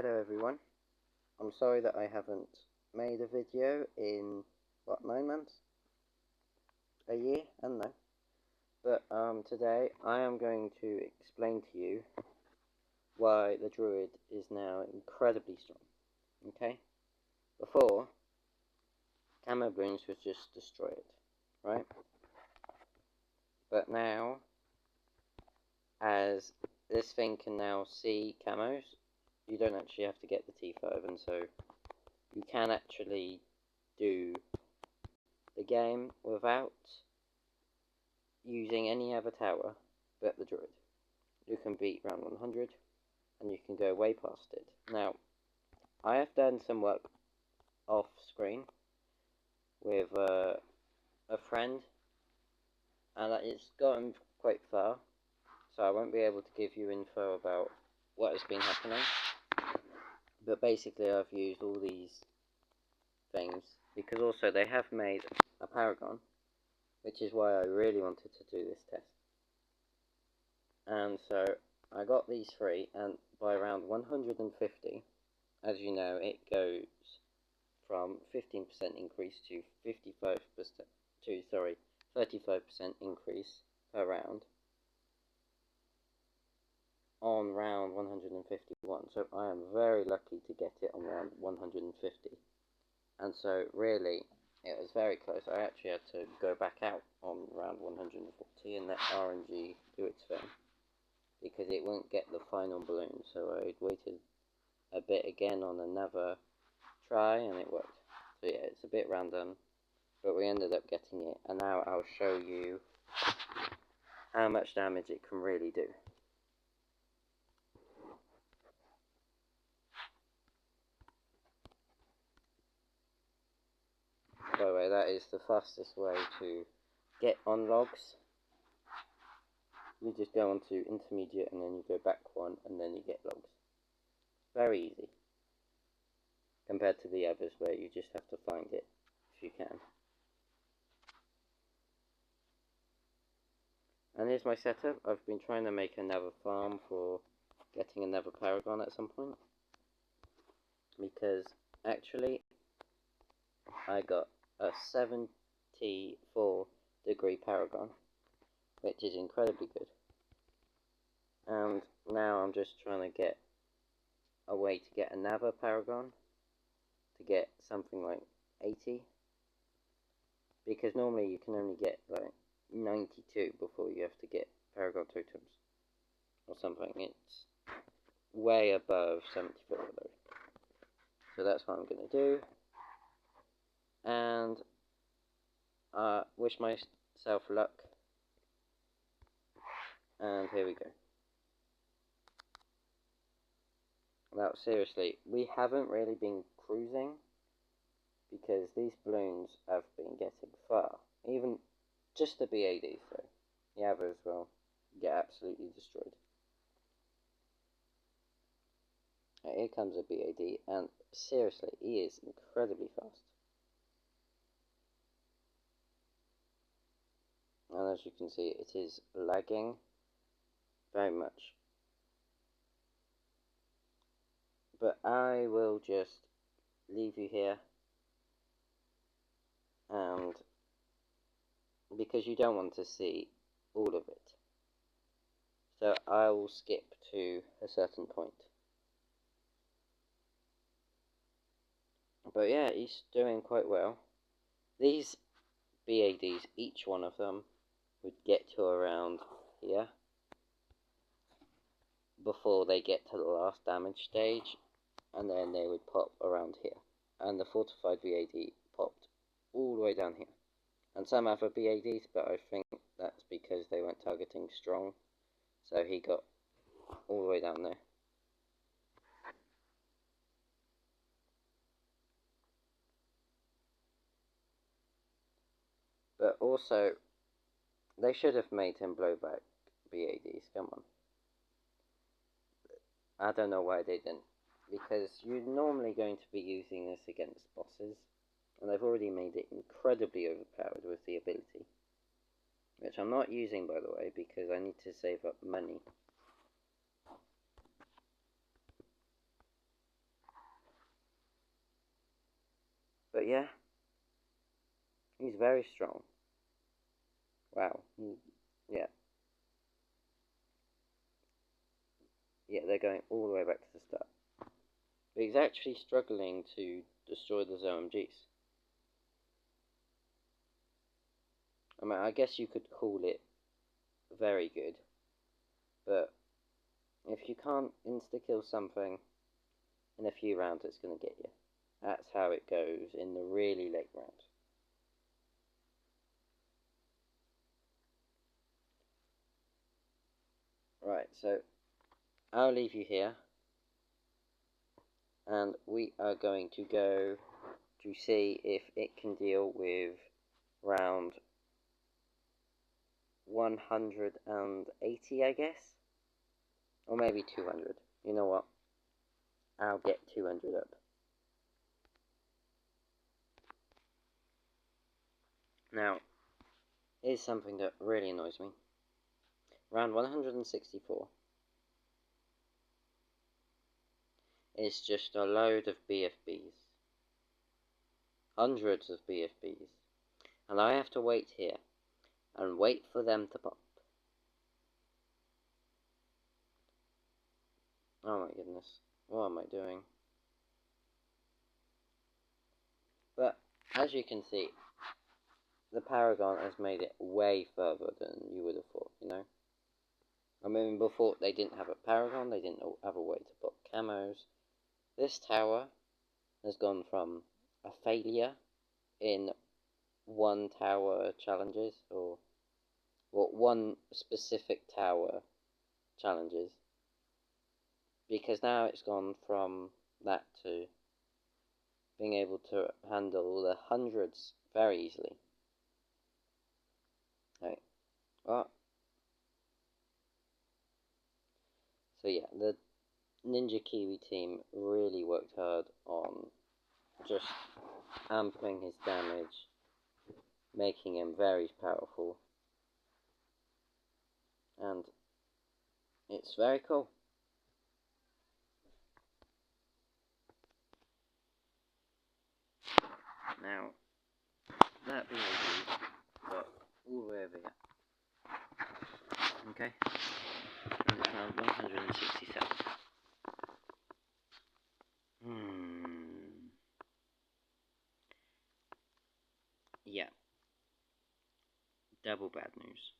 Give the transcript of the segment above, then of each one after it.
Hello everyone. I'm sorry that I haven't made a video in, 9 months? A year? I don't know. But today I am going to explain to you why the Druid is now incredibly strong. Okay? Before, Camo Bloons was just destroy it, right? But now, as this thing can now see camos, you don't actually have to get the T5, and so you can actually do the game without using any other tower but the Druid. You can beat round 100 and you can go way past it. Now, I have done some work off screen with a friend, and it's gotten quite far, so I won't be able to give you info about what has been happening. But basically I've used all these things, because also they have made a Paragon, which is why I really wanted to do this test. And so I got these three, and by around 150, as you know, it goes from 15% increase to 35% increase per round on round 151. So I am very lucky to get it on round 150. And so really, it was very close. I actually had to go back out on round 140 and let RNG do its thing, because it won't get the final balloon. So I waited a bit again on another try, and it worked. So yeah, it's a bit random, but we ended up getting it, and now I'll show you how much damage it can really do. By the way, that is the fastest way to get on logs. You just go on to intermediate, and then you go back one, and then you get logs. Very easy, compared to the others where you just have to find it if you can. And here's my setup. I've been trying to make another farm for getting another Paragon at some point, because actually I got a 74-degree Paragon, which is incredibly good. And now I'm just trying to get a way to get another Paragon to get something like 80, because normally you can only get like 92 before you have to get Paragon totems or something. It's way above 74 though. So that's what I'm going to do, and wish myself luck, and here we go. Now seriously, we haven't really been cruising, because these balloons have been getting far. Even just the BADs though. The others will get absolutely destroyed. Here comes a BAD, and seriously, he is incredibly fast. And as you can see, it is lagging very much. But I will just leave you here, and because you don't want to see all of it, so I will skip to a certain point. But yeah, he's doing quite well. These BADs, each one of them would get to around here before they get to the last damage stage, and then they would pop around here. And the fortified BAD popped all the way down here. And some other BADs, but I think that's because they weren't targeting strong, so he got all the way down there. But also, they should have made him blow back BADs, come on. I don't know why they didn't, because you're normally going to be using this against bosses, and they've already made it incredibly overpowered with the ability, which I'm not using, by the way, because I need to save up money. yeah, he's very strong. Wow. Yeah. Yeah, they're going all the way back to the start. But he's actually struggling to destroy those OMGs. I mean, I guess you could call it very good, but if you can't insta-kill something in a few rounds, it's going to get you. That's how it goes in the really late rounds. Right, so I'll leave you here, and we are going to go to see if it can deal with round 180, I guess, or maybe 200. You know what? I'll get 200 up. Now, here's something that really annoys me. Round 164 is just a load of BFBs. Hundreds of BFBs. And I have to wait here and wait for them to pop. Oh my goodness. What am I doing? But, as you can see, the Paragon has made it way further than you would have thought, you know? I mean, before they didn't have a Paragon, they didn't have a way to put camos. This tower has gone from a failure in one tower challenges, or one specific tower challenges, because now it's gone from that to being able to handle the hundreds very easily. Right. Well, so yeah, the Ninja Kiwi team really worked hard on just amping his damage, making him very powerful, and it's very cool. Now, that BAB got all the way over here. Okay? And it's now 167. Yeah. Double bad news.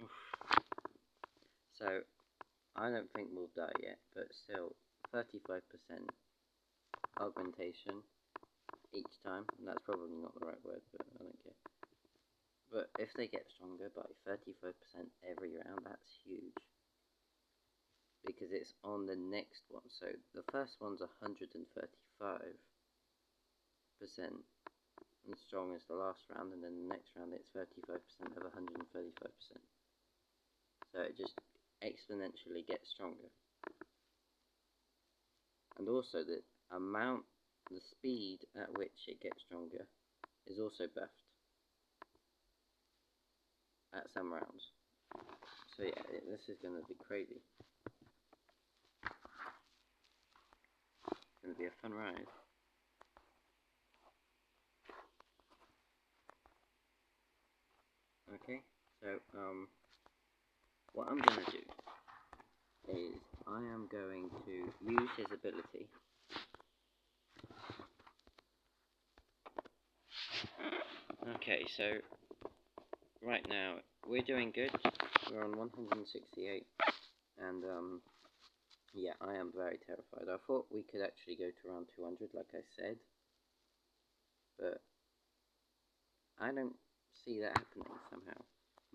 Oof. So, I don't think we'll die yet, but still, 35% augmentation each time. And that's probably not the right word, but I don't care. But if they get stronger by 35% every round, that's huge. Because it's on the next one. So the first one's 135% as strong as the last round, and then the next round it's 35% of 135%. So it just exponentially gets stronger. And also the speed at which it gets stronger is also buffed at some rounds. So yeah, this is going to be crazy. It's going to be a fun ride. Okay, so what I'm going to do is I am going to use his ability Okay, so right now we're doing good. We're on 168, and yeah, I am very terrified. I thought we could actually go to around 200, like I said, but I don't see that happening somehow.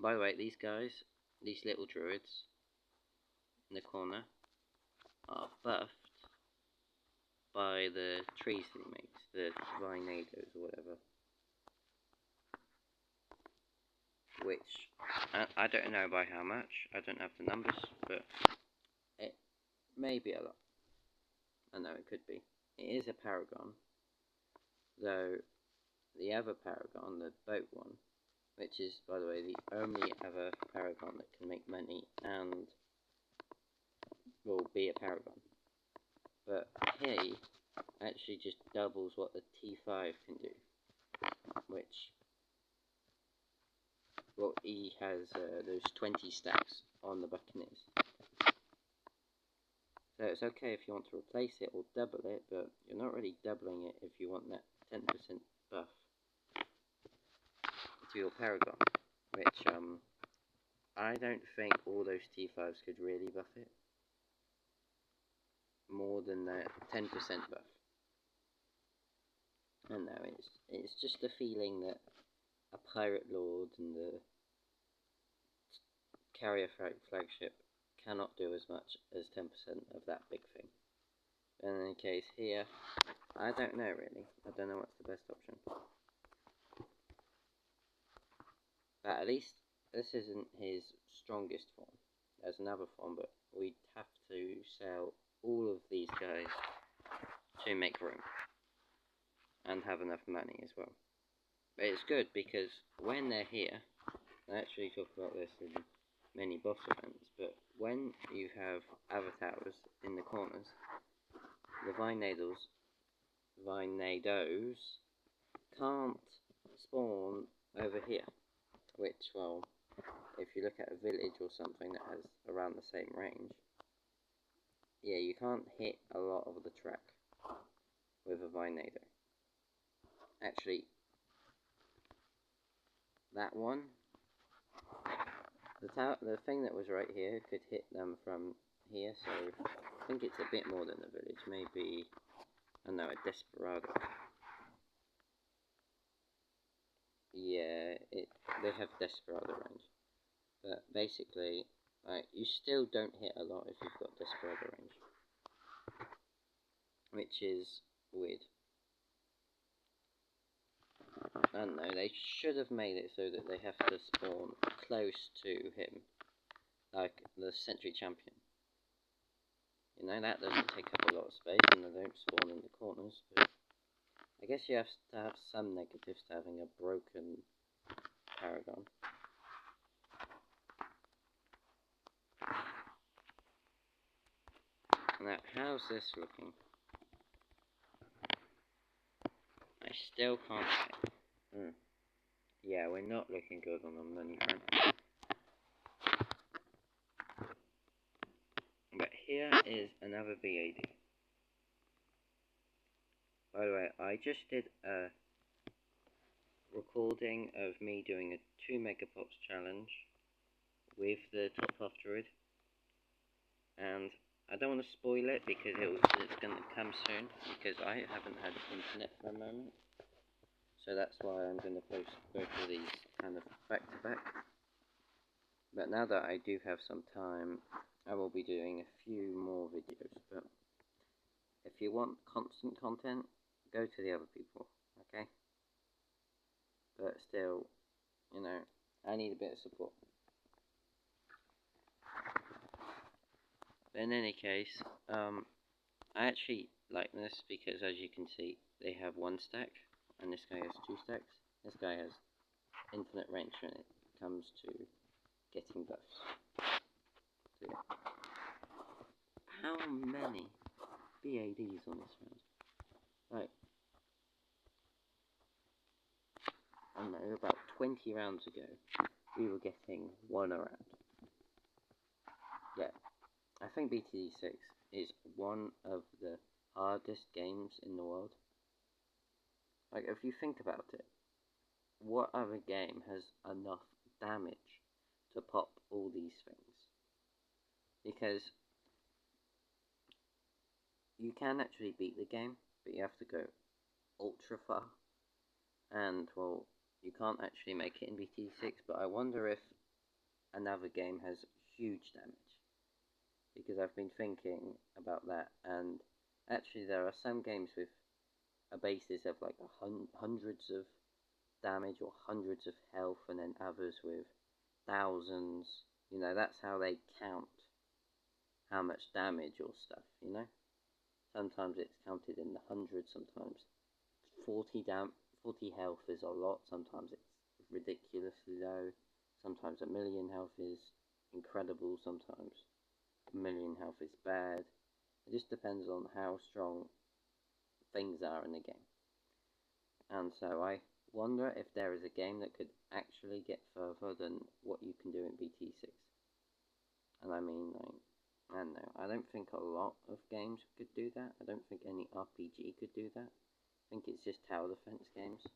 By the way, these guys, these little druids in the corner, are buffed by the trees that he makes, the Vinados or whatever. Which, I don't know by how much, I don't have the numbers, but it may be a lot. I know it could be. It is a Paragon, though the other Paragon, the boat one, which is, by the way, the only other Paragon that can make money and will be a Paragon. But he actually just doubles what the T5 can do, which, well, he has those 20 stacks on the Buccaneers. So it's okay if you want to replace it or double it, but you're not really doubling it if you want that 10% buff to your Paragon, which I don't think all those T5s could really buff it more than that 10% buff. I don't know, it's just the feeling that a Pirate Lord and the Carrier Flagship cannot do as much as 10% of that big thing. In any case, here, I don't know really. I don't know what's the best option. But at least this isn't his strongest form. There's another form, but we'd have to sell all of these guys to make room and have enough money as well. But it's good because when they're here, I actually talk about this in many boss events, but when you have avatars in the corners, the Vinenados can't spawn over here, which, well, if you look at a village or something that has around the same range, yeah, you can't hit a lot of the track with a Vinado. Actually, that one, the thing that was right here could hit them from here, so I think it's a bit more than a village, maybe, I don't know, a Desperado. Yeah, they have Desperado range, but basically, you still don't hit a lot if you've got Desperado range, which is weird. I don't know, they should have made it so that they have to spawn close to him, like the Century Champion. You know, that doesn't take up a lot of space and they don't spawn in the corners, but I guess you have to have some negatives to having a broken Paragon. Now, how's this looking? I still can't say. Yeah, we're not looking good on the money front. But here is another BAD. By the way, I just did a recording of me doing a 2 megapops challenge with the top half Druid. And I don't want to spoil it because it's going to come soon, because I haven't had internet for a moment. So that's why I'm going to post both of these kind of back to back. But now that I do have some time, I will be doing a few more videos. But if you want constant content, go to the other people, okay? But still, you know, I need a bit of support. But in any case, I actually like this because, as you can see, they have 1 stack, and this guy has 2 stacks. This guy has infinite range when it comes to getting buffs. So, yeah. How many BADs on this round? Like, I don't know, about 20 rounds ago, we were getting 1 a round. Yeah, I think BTD6 is one of the hardest games in the world. Like, if you think about it, what other game has enough damage to pop all these things? Because you can actually beat the game, but you have to go ultra far. And, well, you can't actually make it in BT6, but I wonder if another game has huge damage. Because I've been thinking about that, and actually there are some games with a basis of like hundreds of damage or hundreds of health, and then others with thousands. You know, that's how they count how much damage or stuff, you know? Sometimes it's counted in the hundreds, sometimes 40 health is a lot, sometimes it's ridiculously low, sometimes 1,000,000 health is incredible, sometimes 1,000,000 health is bad. It just depends on how strong things are in the game. And so I wonder if there is a game that could actually get further than what you can do in BT6. And I mean, like, I don't know, I don't think a lot of games could do that. I don't think any RPG could do that. I think it's just tower defense games.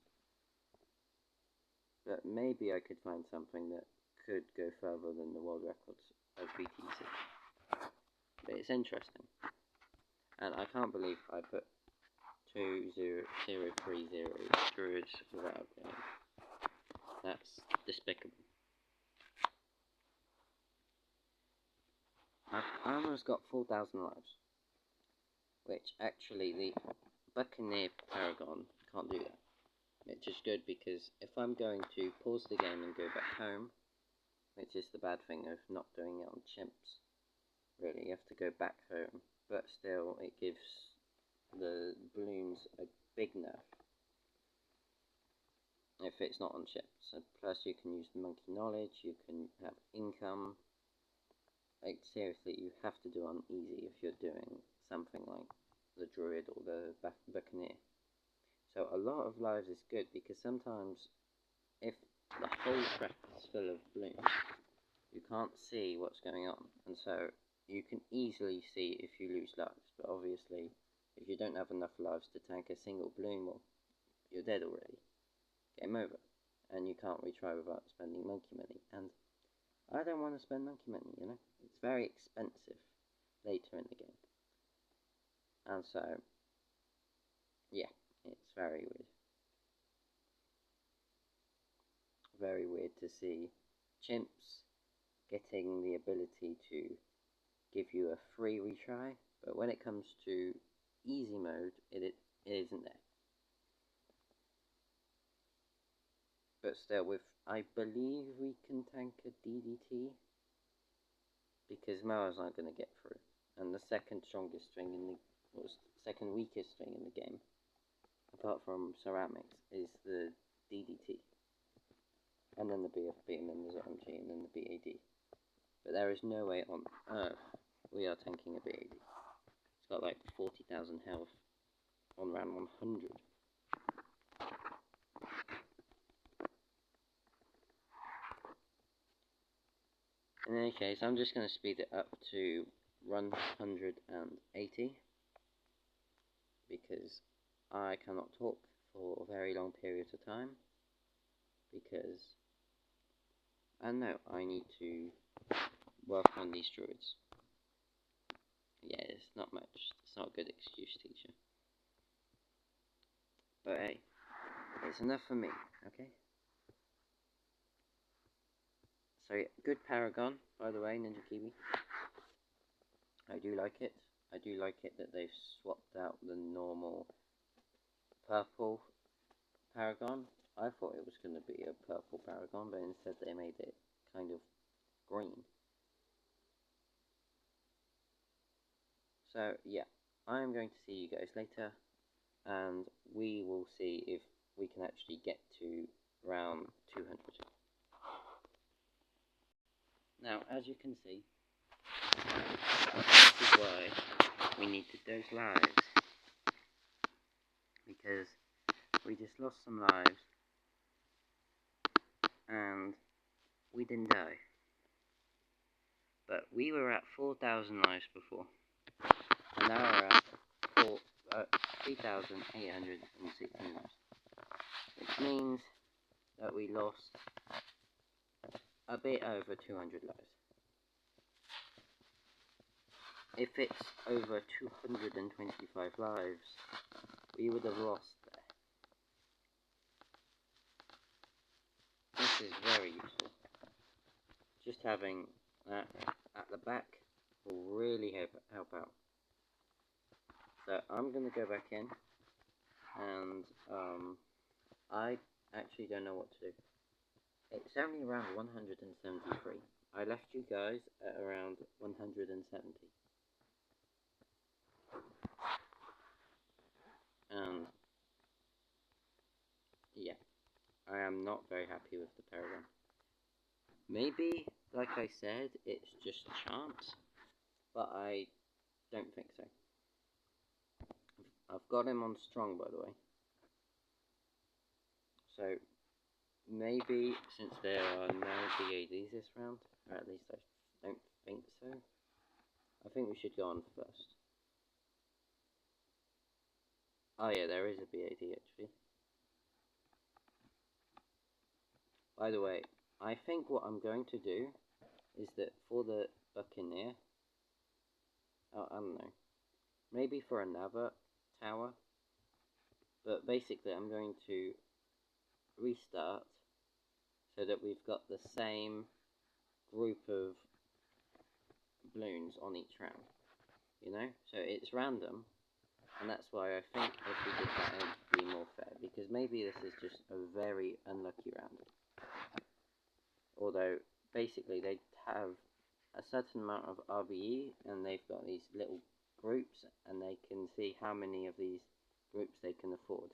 But maybe I could find something that could go further than the world records of BT6. But it's interesting. And I can't believe I put 2030 Druids without going. That's despicable. I've almost got 4,000 lives. Which actually the Buccaneer Paragon can't do that. Which is good because if I'm going to pause the game and go back home, which is the bad thing of not doing it on chimps, really, you have to go back home, but still it gives the balloons a big nerf if it's not on chips. So plus you can use the monkey knowledge, you can have income. Like seriously, you have to do on easy if you're doing something like the Druid or the Buccaneer. So a lot of lives is good because sometimes if the whole track is full of balloons, you can't see what's going on, and so you can easily see if you lose lives. But obviously, if you don't have enough lives to tank a single balloon, well, you're dead already. Game over. And you can't retry without spending monkey money. And I don't want to spend monkey money, you know? It's very expensive later in the game. And so, yeah, it's very weird. Very weird to see chimps getting the ability to give you a free retry, but when it comes to easy mode, it isn't there. But still, I believe we can tank a DDT, because Moa's not going to get through, and the second strongest string second weakest string in the game, apart from ceramics, is the DDT. And then the BFB, and then the ZMG, and then the BAD. But there is no way on earth we are tanking a BAD. It's got like 40,000 health on round 100. In any case, I'm just going to speed it up to 180. Because I cannot talk for very long periods of time. Because I know I need to work on these druids. Yeah, it's not much. It's not a good excuse, teacher. But hey, it's enough for me, okay? So yeah, good Paragon, by the way, Ninja Kiwi. I do like it. I do like it that they've swapped out the normal purple Paragon. I thought it was going to be a purple Paragon, but instead they made it kind of green. So yeah, I'm going to see you guys later, and we will see if we can actually get to round 200. Now, as you can see, this is why we needed those lives, because we just lost some lives, and we didn't die. But we were at 4,000 lives before, and now we're at 3,816 lives, which means that we lost a bit over 200 lives. If it's over 225 lives, we would have lost there. This is very useful. Just having that at the back will really help out. So I'm going to go back in, and I actually don't know what to do. It's only around 173. I left you guys at around 170. And yeah, I am not very happy with the Paragon. Maybe, like I said, it's just chance, but I don't think so. I've got him on strong, by the way. So, maybe, since there are no BADs this round, or at least I don't think so, I think we should go on first. Oh yeah, there is a BAD actually. By the way, I think what I'm going to do is that for the Buccaneer, I don't know, maybe for another tower, but basically I'm going to restart so that we've got the same group of balloons on each round, you know? So it's random, and that's why I think if we did that it would be more fair, because maybe this is just a very unlucky round. Although, basically they have a certain amount of RBE, and they've got these little groups, and they can see how many of these groups they can afford.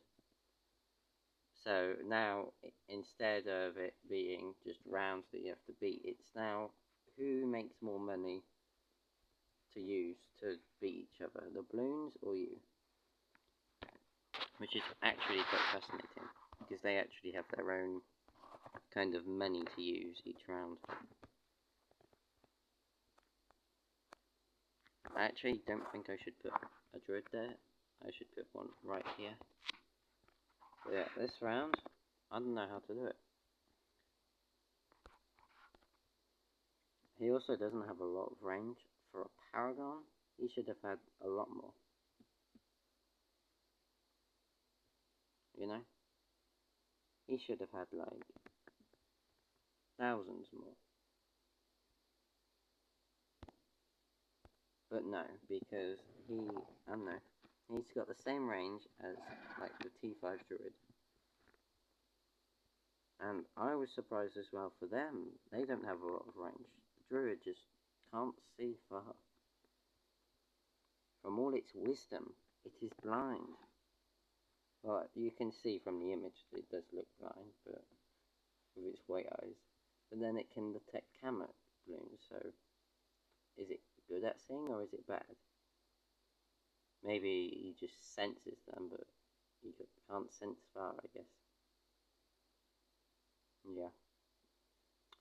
So now, instead of it being just rounds that you have to beat, it's now who makes more money to use to beat each other, the balloons or you? Which is actually quite fascinating, because they actually have their own kind of money to use each round. I actually don't think I should put a druid there. I should put one right here. But yeah, this round, I don't know how to do it. He also doesn't have a lot of range. For a Paragon, he should have had a lot more. You know? He should have had like thousands more. But no, because he, I don't know, he's got the same range as like the T5 Druid. And I was surprised as well for them, they don't have a lot of range. The Druid just can't see far. From all its wisdom, it is blind. Well, you can see from the image that it does look blind, but with its white eyes. But then it can detect camera balloons, so is it good at seeing or is it bad? Maybe he just senses them, but he can't sense far, I guess. Yeah.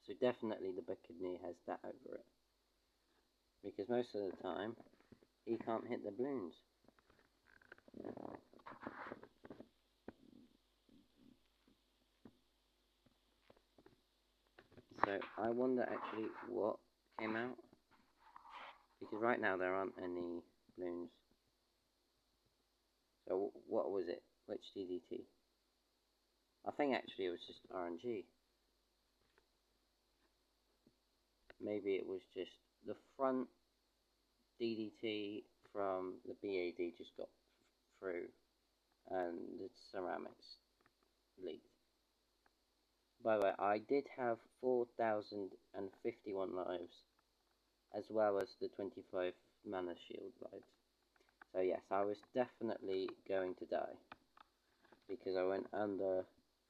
So definitely the Buccaneer has that over it. Because most of the time, he can't hit the balloons. So I wonder actually what came out. Because right now there aren't any balloons. So what was it? Which DDT? I think actually it was just RNG. Maybe it was just the front DDT from the BAD just got through and the ceramics leaked. By the way, I did have 4,051 lives, as well as the 25 mana shield lives. So yes, I was definitely going to die, because I went under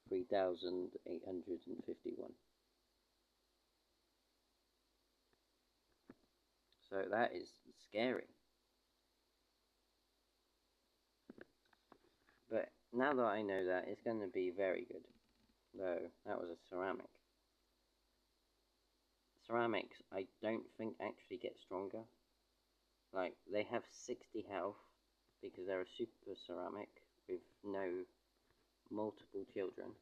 3,851. So that is scary. But now that I know that, it's going to be very good. Though, that was a ceramic. Ceramics, I don't think actually get stronger. Like, they have 60 health, because they're a super ceramic with no multiple children.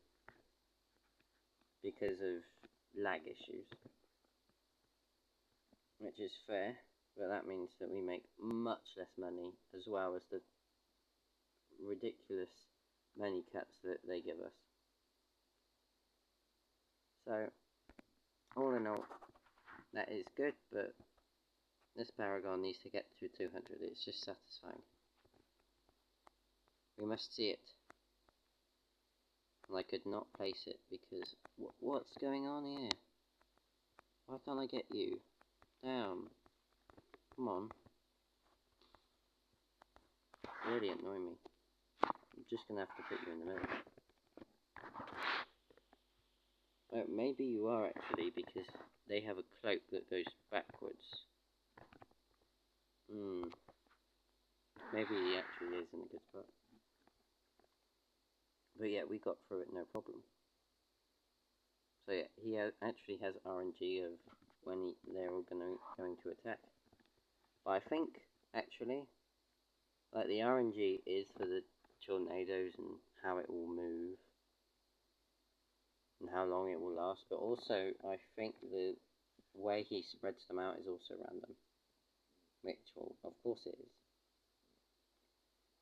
Because of lag issues. Which is fair, but that means that we make much less money, as well as the ridiculous money cuts that they give us. So, all in all, that is good, but this Paragon needs to get to 200, it's just satisfying. We must see it. And I could not place it, because what's going on here? Why can't I get you? Down. Come on. Really annoy me. I'm just gonna have to put you in the middle. Oh, maybe you are actually, because they have a cloak that goes backwards. Maybe he actually actually is in a good spot. But yeah, we got through it no problem. So yeah, he actually has RNG of when they're all going to attack. But I think, actually, like the RNG is for the tornadoes and how it will move and how long it will last, but also I think the way he spreads them out is also random, which, well, of course it is.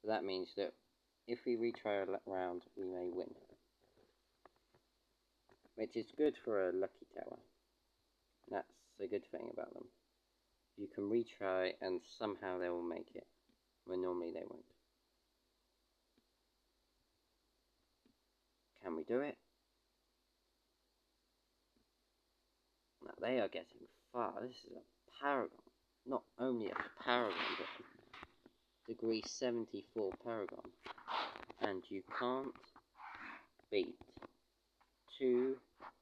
So that means that if we retry a round, we may win, which is good for a lucky tower. That's a good thing about them. You can retry and somehow they will make it, when normally they won't. Can we do it? Now they are getting far. This is a paragon. Not only a paragon, but a degree 74 paragon. And you can't beat 2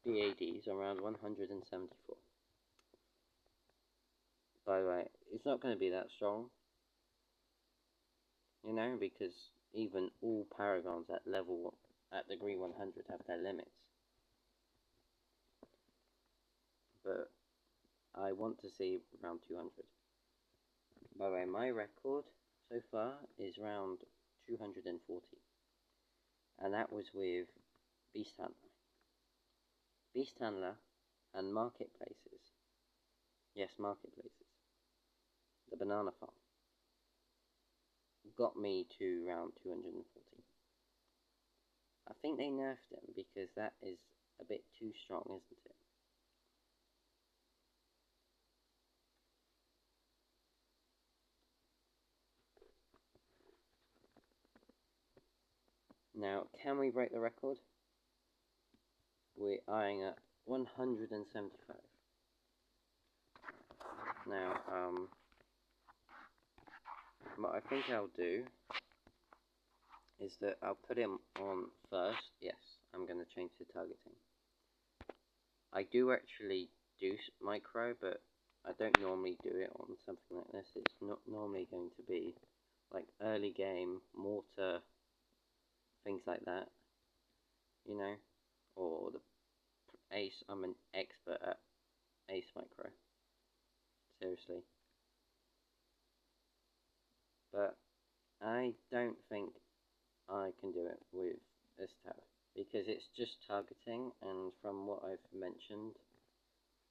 BADs around 174. By the way, it's not going to be that strong. You know, because even all paragons at degree 100 have their limits. But I want to see around 200. By the way, my record so far is around 240. And that was with Beast Handler. Beast Handler and Marketplaces. Yes, Marketplaces. The banana farm. Got me to around 240. I think they nerfed him because that is a bit too strong, isn't it? Now, can we break the record? We're eyeing at 175. Now, what I think I'll do is that I'll put him on first. Yes, I'm going to change the targeting. I do actually do micro, but I don't normally do it on something like this. It's not normally going to be like early game, mortar, things like that, you know, or the ace. I'm an expert at ace micro, seriously. But I don't think I can do it with this tab, because it's just targeting, and from what I've mentioned,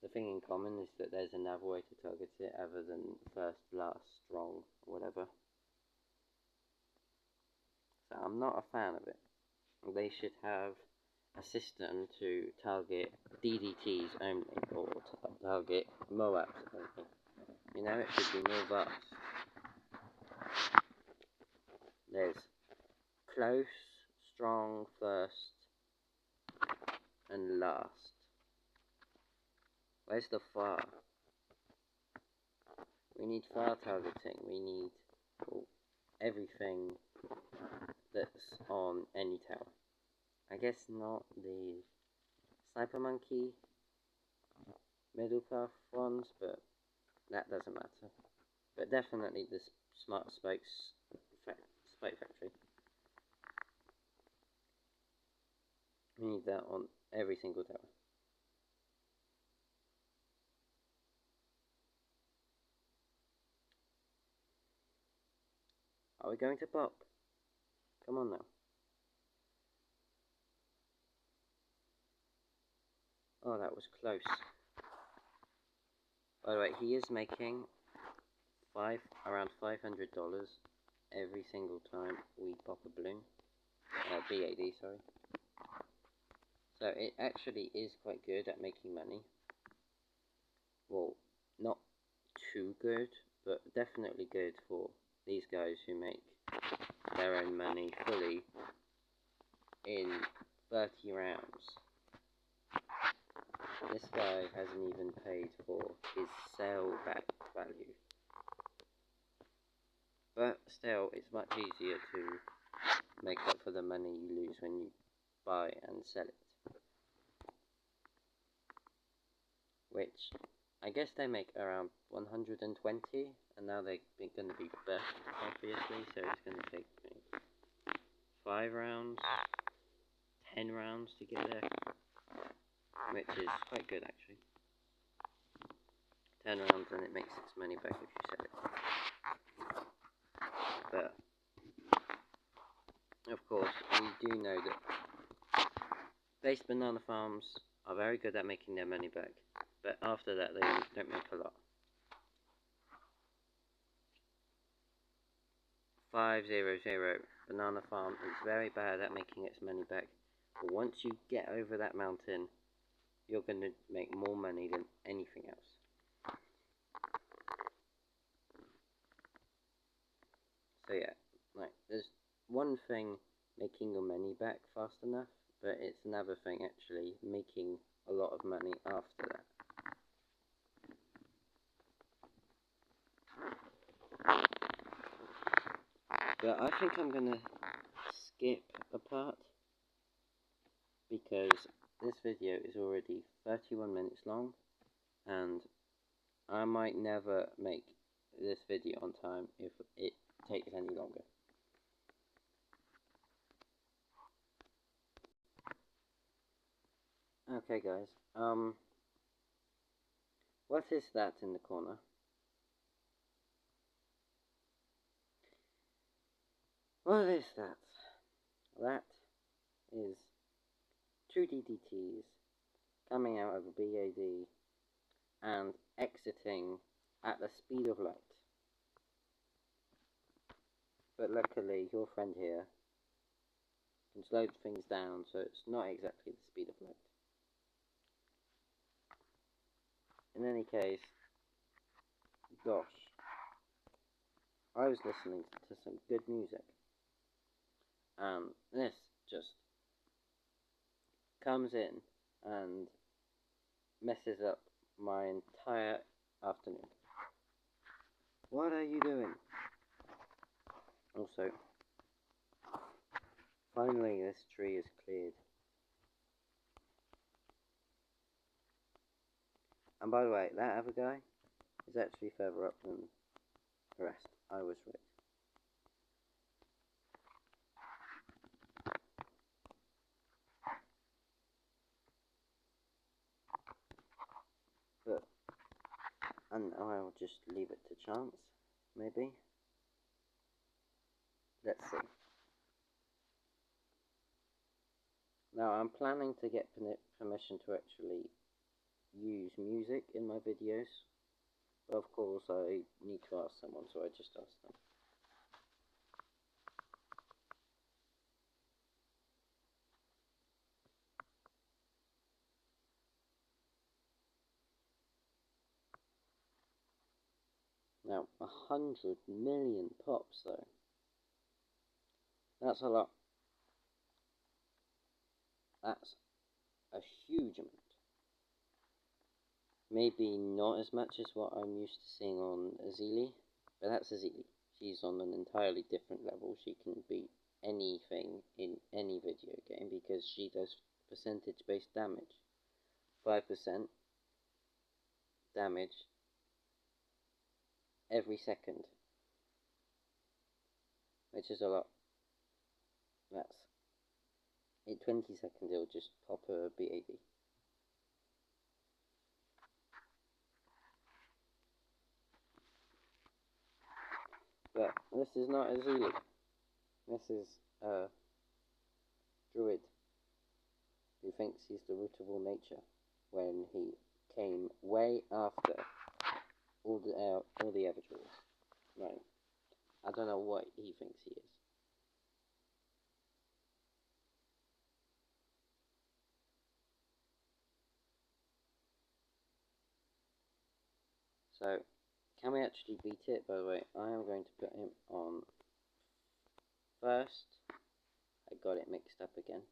the thing in common is that there's another way to target it other than first, last, strong, whatever. So I'm not a fan of it. They should have a system to target DDTs only, or target Moabs only. You know, it should be more vast. There's close, strong, first, and last. Where's the far? We need far targeting. We need everything that's on any tower. I guess not the Sniper Monkey middle path ones, but that doesn't matter. But definitely the Smart Spikes Spike Factory. We need that on every single tower. Are we going to block? Come on now. Oh, that was close. By the way, he is making around $500 every single time we pop a balloon. BAD, sorry. So it actually is quite good at making money. Well, not too good, but definitely good for these guys who make their own money fully in 30 rounds. This guy hasn't even paid for his sale back value. But still, it's much easier to make up for the money you lose when you buy and sell it. Which I guess they make around 120, and now they're going to be best, obviously, so it's going to take me 5 rounds, 10 rounds to get there, which is quite good actually. 10 rounds and it makes its money back if you sell it. But, of course, we do know that base banana farms are very good at making their money back, but after that they don't make a lot. 500 banana farm is very bad at making its money back, but once you get over that mountain, you're going to make more money than anything else. So yeah, like, there's one thing making your money back fast enough, but it's another thing actually making a lot of money after that. But I think I'm gonna skip a part, because this video is already 31 minutes long, and I might never make this video on time if it takes any longer. Okay guys, what is that in the corner? What is that? That is 2 DDTs coming out of a BAD and exiting at the speed of light. But luckily your friend here can slow things down, so it's not exactly the speed of light. In any case, gosh, I was listening to some good music, and this just comes in and messes up my entire afternoon. What are you doing? Also, finally this tree is cleared. And by the way, that other guy is actually further up than the rest. I was right. But, and I'll just leave it to chance, maybe. Let's see. Now I'm planning to get permission to actually use music in my videos, but of course I need to ask someone, so I just asked them. Now, 100 million pops though. That's a lot. That's a huge amount. Maybe not as much as what I'm used to seeing on Azili, but that's Azili. She's on an entirely different level. She can beat anything in any video game because she does percentage-based damage. 5% damage every second, which is a lot. That's in 20 seconds it'll just pop a BAD. But this is not a Zulu. This is a Druid who thinks he's the root of all nature, when he came way after all the other Druids. Right. I don't know what he thinks he is. So, can we actually beat it? By the way, I am going to put him on first. I got it mixed up again.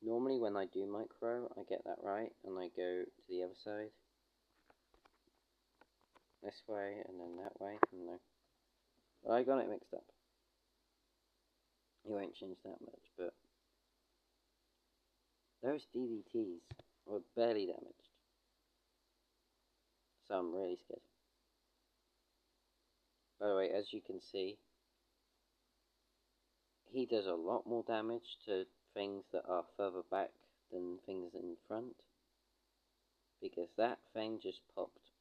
Normally when I do micro, I get that right, and I go to the other side. This way, and then that way. No. But I got it mixed up. It won't change that much, but those DDTs were barely damaged. So I'm really scared. By the way, as you can see, he does a lot more damage to things that are further back than things in front, because that thing just popped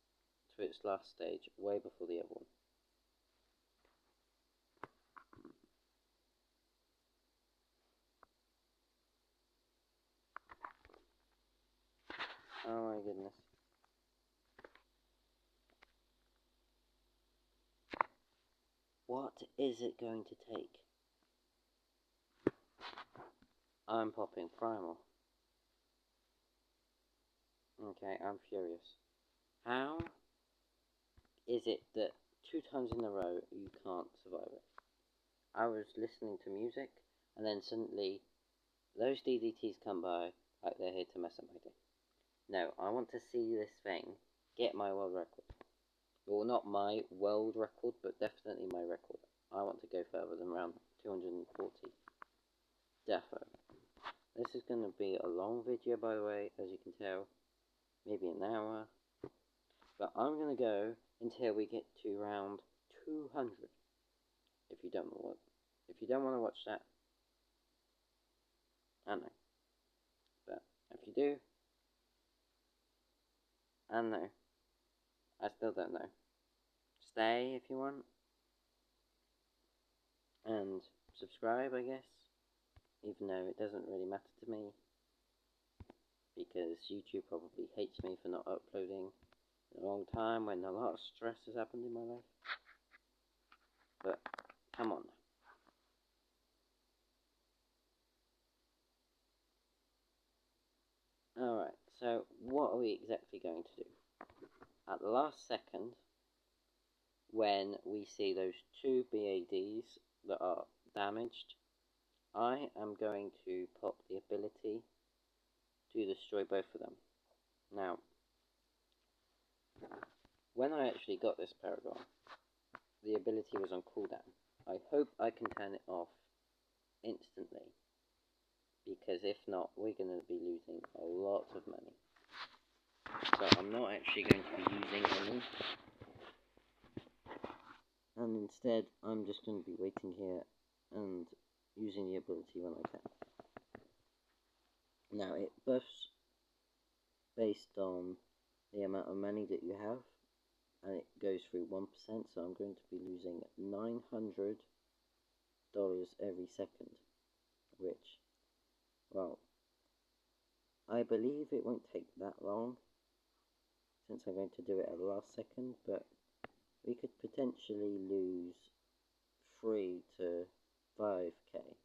to its last stage way before the other one. Oh my goodness. What is it going to take? I'm popping primal. Okay, I'm furious. How is it that 2 times in a row you can't survive it? I was listening to music, and then suddenly those DDTs come by like they're here to mess up my day. No, I want to see this thing get my world record. Well, not my world record, but definitely my record. I want to go further than round 240. Defo. This is going to be a long video, by the way, as you can tell. Maybe an hour. But I'm going to go until we get to round 200. If you don't want to watch that, I know. But if you do, I know. I still don't know. Stay if you want. And subscribe, I guess. Even though it doesn't really matter to me. Because YouTube probably hates me for not uploading in a long time when a lot of stress has happened in my life. But, come on. Alright, so what are we exactly going to do? At the last second, when we see those 2 BADs that are damaged, I am going to pop the ability to destroy both of them. Now, when I actually got this Paragon, the ability was on cooldown. I hope I can turn it off instantly, because if not, we're going to be losing a lot of money. So I'm not actually going to be using any, and instead I'm just going to be waiting here and using the ability when I can. Now it buffs based on the amount of money that you have, and it goes through 1%, so I'm going to be losing $900 every second, which, well, I believe it won't take that long, since I'm going to do it at the last second, but we could potentially lose 3 to 5k,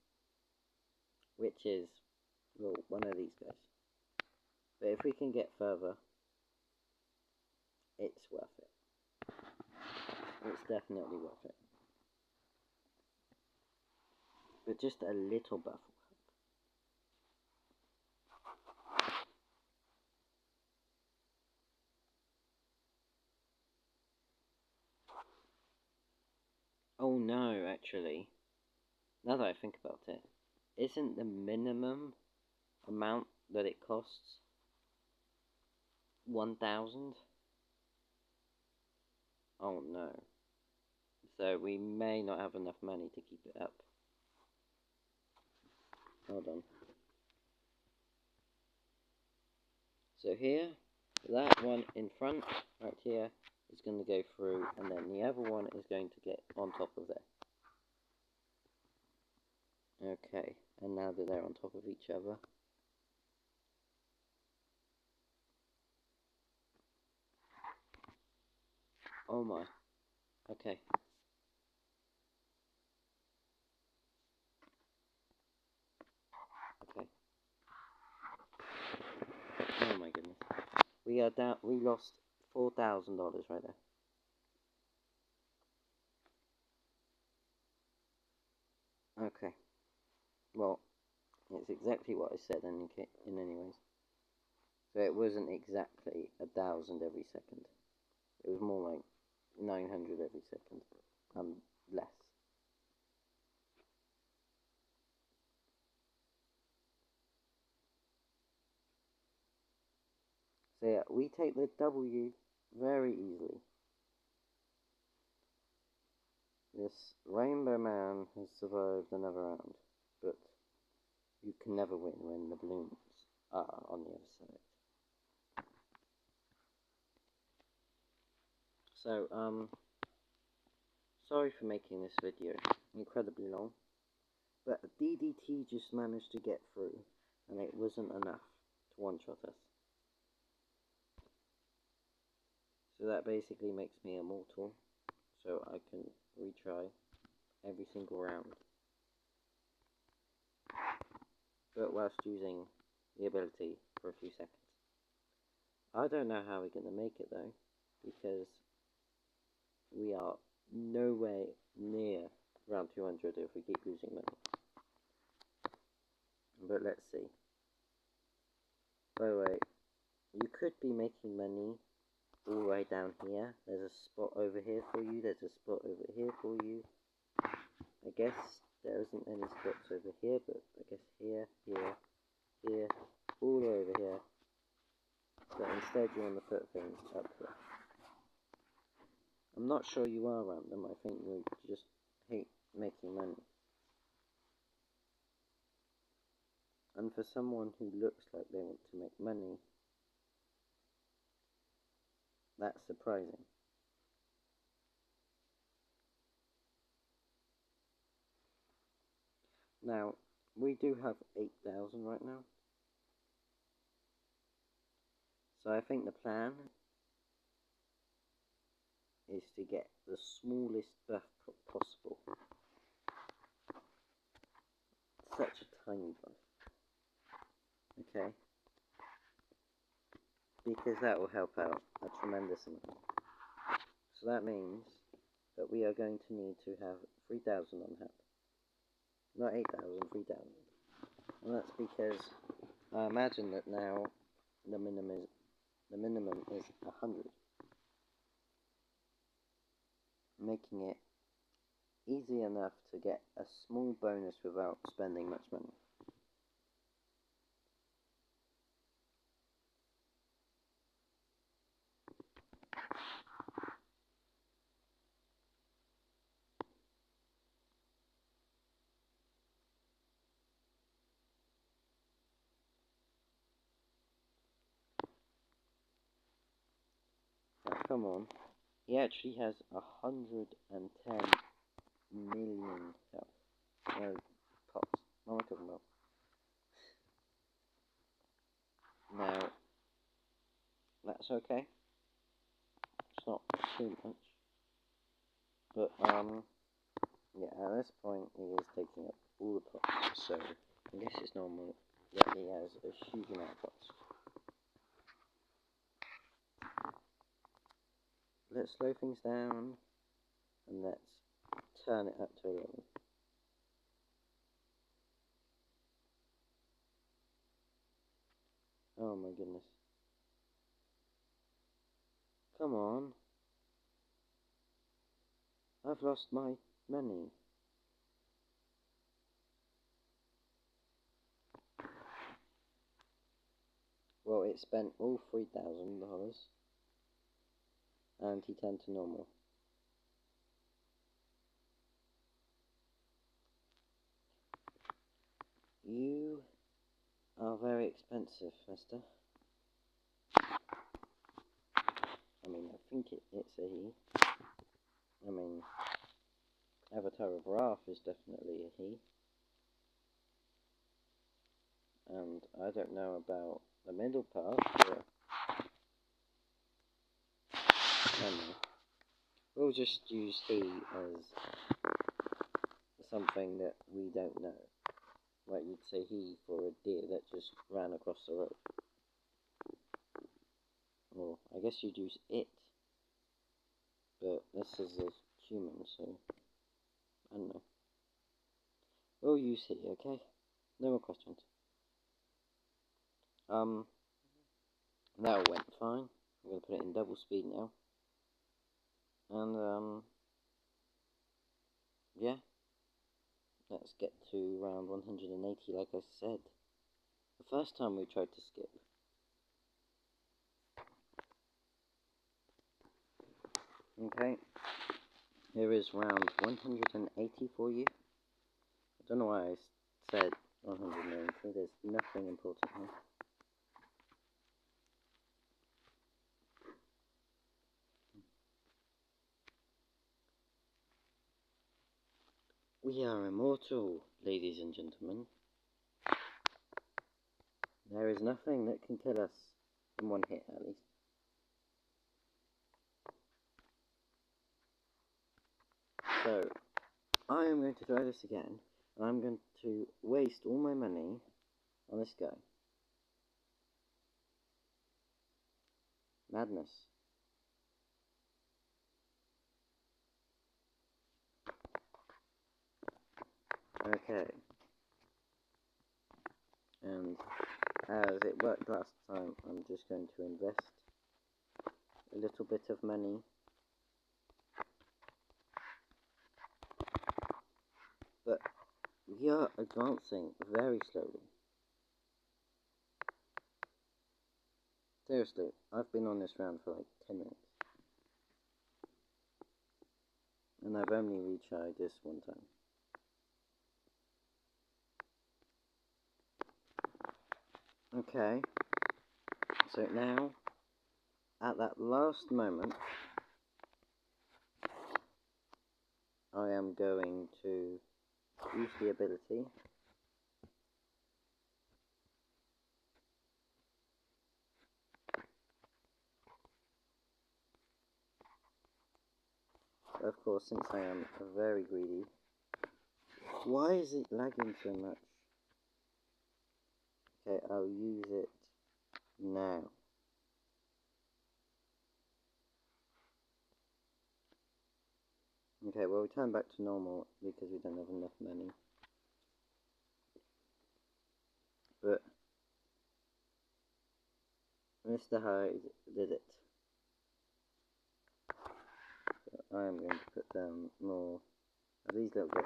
which is, well, one of these guys. But if we can get further, it's worth it. It's definitely worth it. But just a little buff will help. Oh no, actually, now that I think about it, isn't the minimum amount that it costs 1,000? Oh no. So we may not have enough money to keep it up. Hold on. So here, that one in front, right here, is going to go through, and then the other one is going to get on top of there. Okay, and now that they're on top of each other, oh my, okay. Okay. Oh my goodness. We are down, we lost $4,000 right there. Okay. Well, it's exactly what I said in any ways. So it wasn't exactly 1,000 every second. It was more like 900 every second. Less. So yeah, we take the W very easily. This rainbow man has survived another round, but you can never win when the balloons are on the other side. So, sorry for making this video incredibly long, but DDT just managed to get through, and it wasn't enough to one-shot us. So that basically makes me immortal, so I can retry every single round, but whilst using the ability for a few seconds. I don't know how we're going to make it though, because we are nowhere near round 200 if we keep losing money. But let's see. By the way, you could be making money all the way down here. There's a spot over here for you, there's a spot over here for you. I guess there isn't any spots over here, but I guess here, all the way over here. But instead you want to put things up here. I'm not sure you are random, I think you just hate making money. And for someone who looks like they want to make money, that's surprising. Now, we do have 8,000 right now. So I think the plan is to get the smallest buff possible. Such a tiny buff. Okay? Because that will help out a tremendous amount. So that means that we are going to need to have 3,000 on hand. Not 8,000, 3,000. And that's because I imagine that now the minimum is 100. Making it easy enough to get a small bonus without spending much money. Now, come on. He actually has 110 million health. No, pots. What am I talking about? Now, that's okay. It's not too much. But, yeah, at this point, he is taking up all the pots. So, I guess it's normal that he has a huge amount of pots. Let's slow things down, and let's turn it up to 11. Oh my goodness. Come on. I've lost my money. Well, it spent all $3,000, and he turned to normal. You are very expensive, mister. I mean, I think it's a he. I mean, Avatar of Wrath is definitely a he. And I don't know about the middle part, but I don't know. We'll just use he as something that we don't know. Like you'd say he for a deer that just ran across the road. Or I guess you'd use it. But this is a human, so I don't know. We'll use he, okay? No more questions. That went fine. I'm gonna put it in double speed now. And yeah. Let's get to round 180 like I said. The first time we tried to skip. Okay, here is round 180 for you. I don't know why I said 190, there's nothing important here. We are immortal, ladies and gentlemen. There is nothing that can kill us in one hit, at least. So, I am going to try this again, and I'm going to waste all my money on this guy. Madness. Okay. And as it worked last time, I'm just going to invest a little bit of money. But we are advancing very slowly. Seriously, I've been on this round for like 10 minutes. And I've only retried this one time. Okay. So now, at that last moment, I am going to use the ability. Of course, since I am very greedy. Why is it lagging so much? Okay, I'll use it now. Okay, well, we turn back to normal because we don't have enough money. But Mr. Hyde did it. So I am going to put down more of these little guys.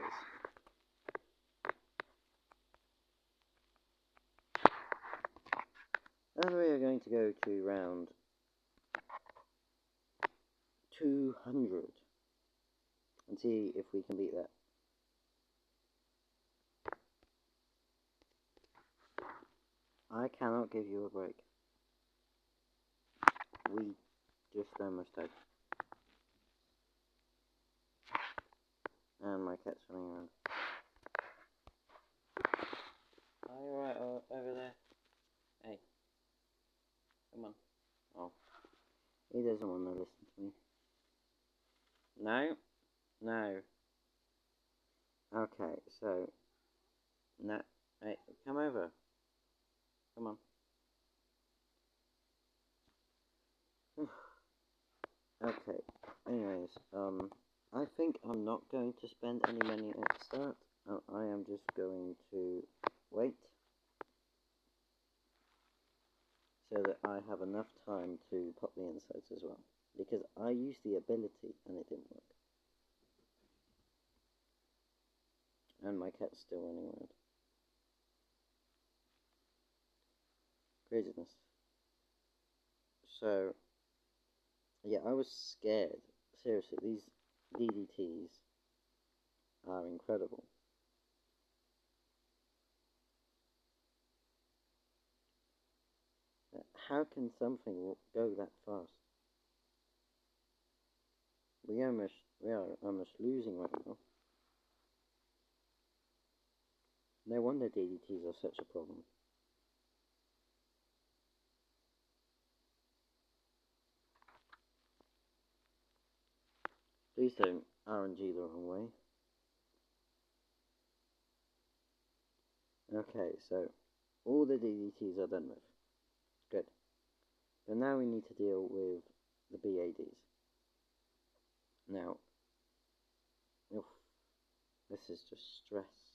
And we are going to go to round 200 and see if we can beat that. I cannot give you a break. We just almost died. And my cat's running around. Are you alright over there? Hey. Come on. Oh. He doesn't want to listen to me. No? No. Okay, so... No. Hey, come over. Come on. Okay, anyways, I think I'm not going to spend any money at the start. I am just going to wait so that I have enough time to pop the insights as well. Because I used the ability and it didn't work. And my cat's still running around. Craziness. So, yeah, I was scared. Seriously, these DDTs are incredible. How can something go that fast? We are almost losing right now. No wonder DDTs are such a problem. Please don't RNG the wrong way. Okay, so all the DDTs are done with. Good. But now we need to deal with the BADs. Now, oof, this is just stress.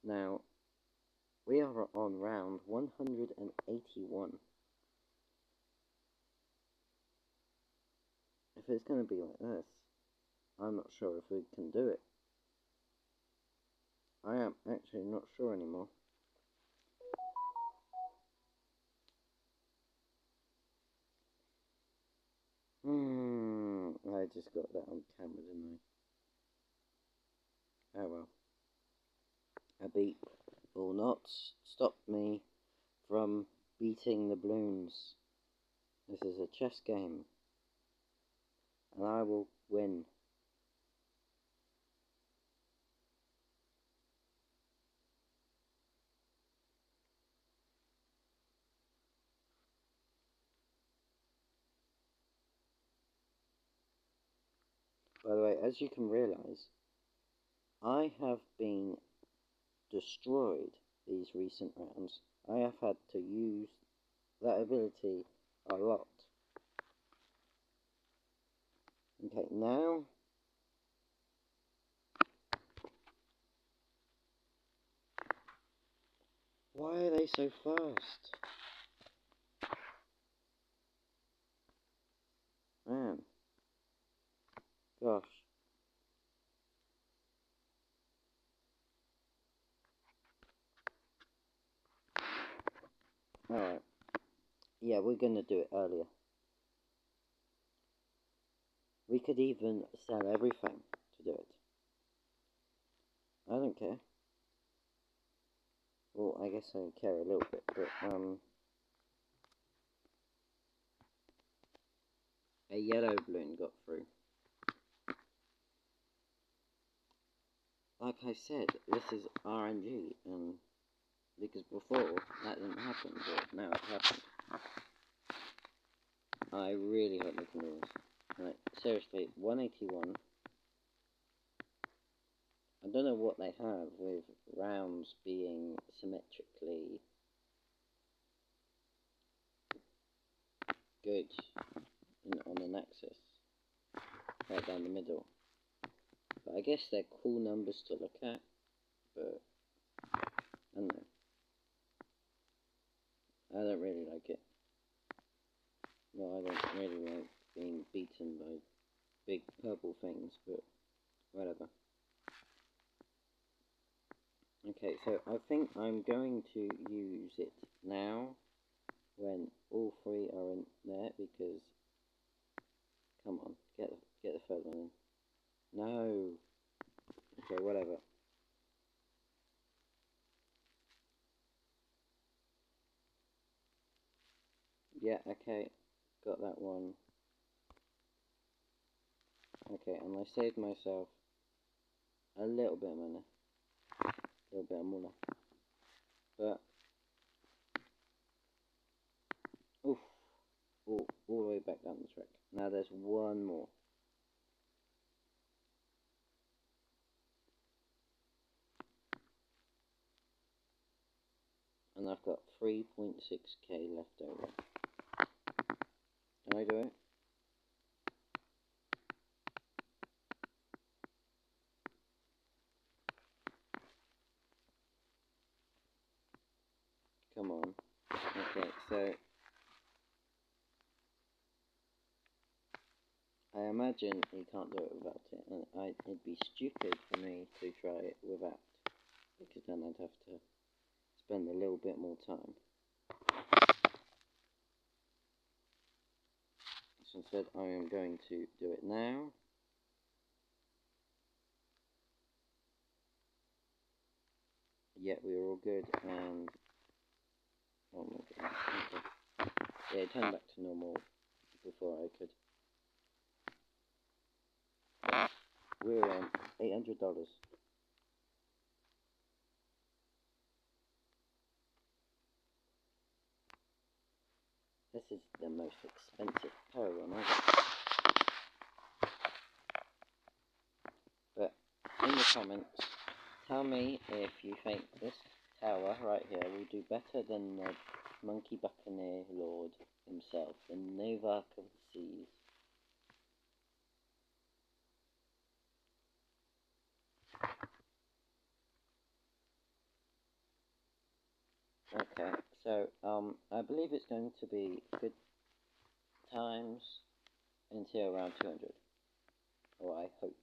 Now, we are on round 181. If it's going to be like this, I'm not sure if we can do it. I am actually not sure anymore. I just got that on camera, didn't I? Oh well. A beep will not stop me from beating the balloons. This is a chess game, and I will win. By the way, as you can realise, I have been destroyed these recent rounds. I have had to use that ability a lot. Okay, now why are they so fast? Man. Gosh. Alright. Yeah, we're gonna do it earlier. We could even sell everything to do it. I don't care. Well, I guess I care a little bit, but, a yellow balloon got through. Like I said, this is RNG, and because before that didn't happen, but now it happened. I really hope they can do this. Right, seriously, 181. I don't know what they have with rounds being symmetrically good on an axis, right down the middle. But I guess they're cool numbers to look at, but I don't know. I don't really like it. Well, I don't really like being beaten by big purple things, but whatever. Okay, so I think I'm going to use it now when all three are in there, because come on, get the third one in. No. Okay, whatever. Yeah, okay, got that one. Okay, and I saved myself a little bit of money. A little bit of money. But, oof, all the way back down the track. Now there's one more. And I've got 3.6k left over. Can I do it? Come on. Okay, so I imagine he can't do it without it, and it'd be stupid for me to try it without, because then I'd have to spend a little bit more time. So instead I am going to do it now. Yeah, we're all good, and oh my goodness, okay. Yeah, it turned back to normal before I could. We're on $800. This is the most expensive power one ever. But in the comments, tell me if you think this tower right here will do better than the Monkey Buccaneer Lord himself, the Novarch of the Seas. Okay, so I believe it's going to be good times until around 200, or I hope.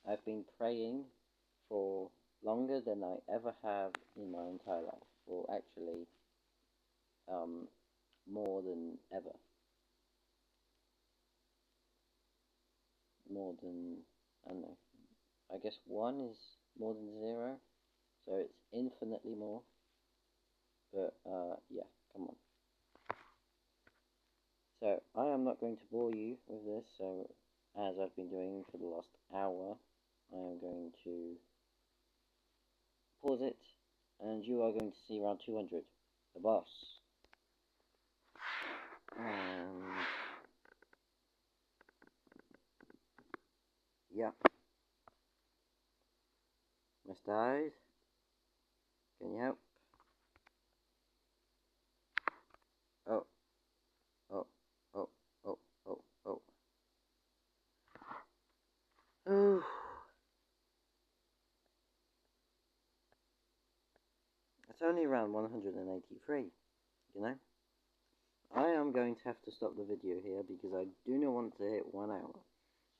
I've been praying for longer than I ever have in my entire life, or actually more than ever. more than, I don't know, I guess 1 is more than 0, so it's infinitely more, but yeah, come on. So, I am not going to bore you with this, so as I've been doing for the last hour, I am going to pause it, and you are going to see round 200, the boss. And yeah, Mr. Eyes, can you help? Oh, oh, oh, oh, oh, oh. Oh. It's only around 183, you know? I am going to have to stop the video here because I do not want to hit 1 hour.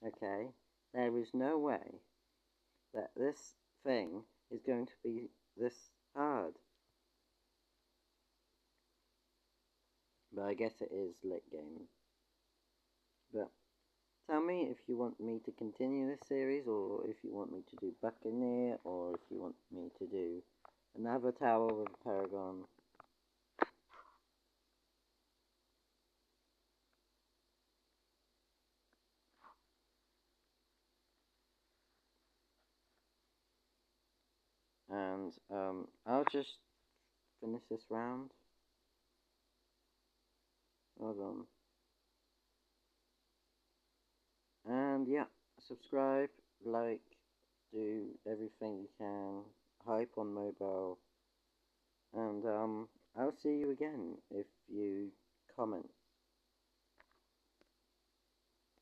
Okay? There is no way that this thing is going to be this hard. But I guess it is late game. But tell me if you want me to continue this series, or if you want me to do Buccaneer, or if you want me to do another tower with a Paragon. And I'll just finish this round. Hold on. And yeah, subscribe, like, do everything you can, hype on mobile, and I'll see you again if you comment.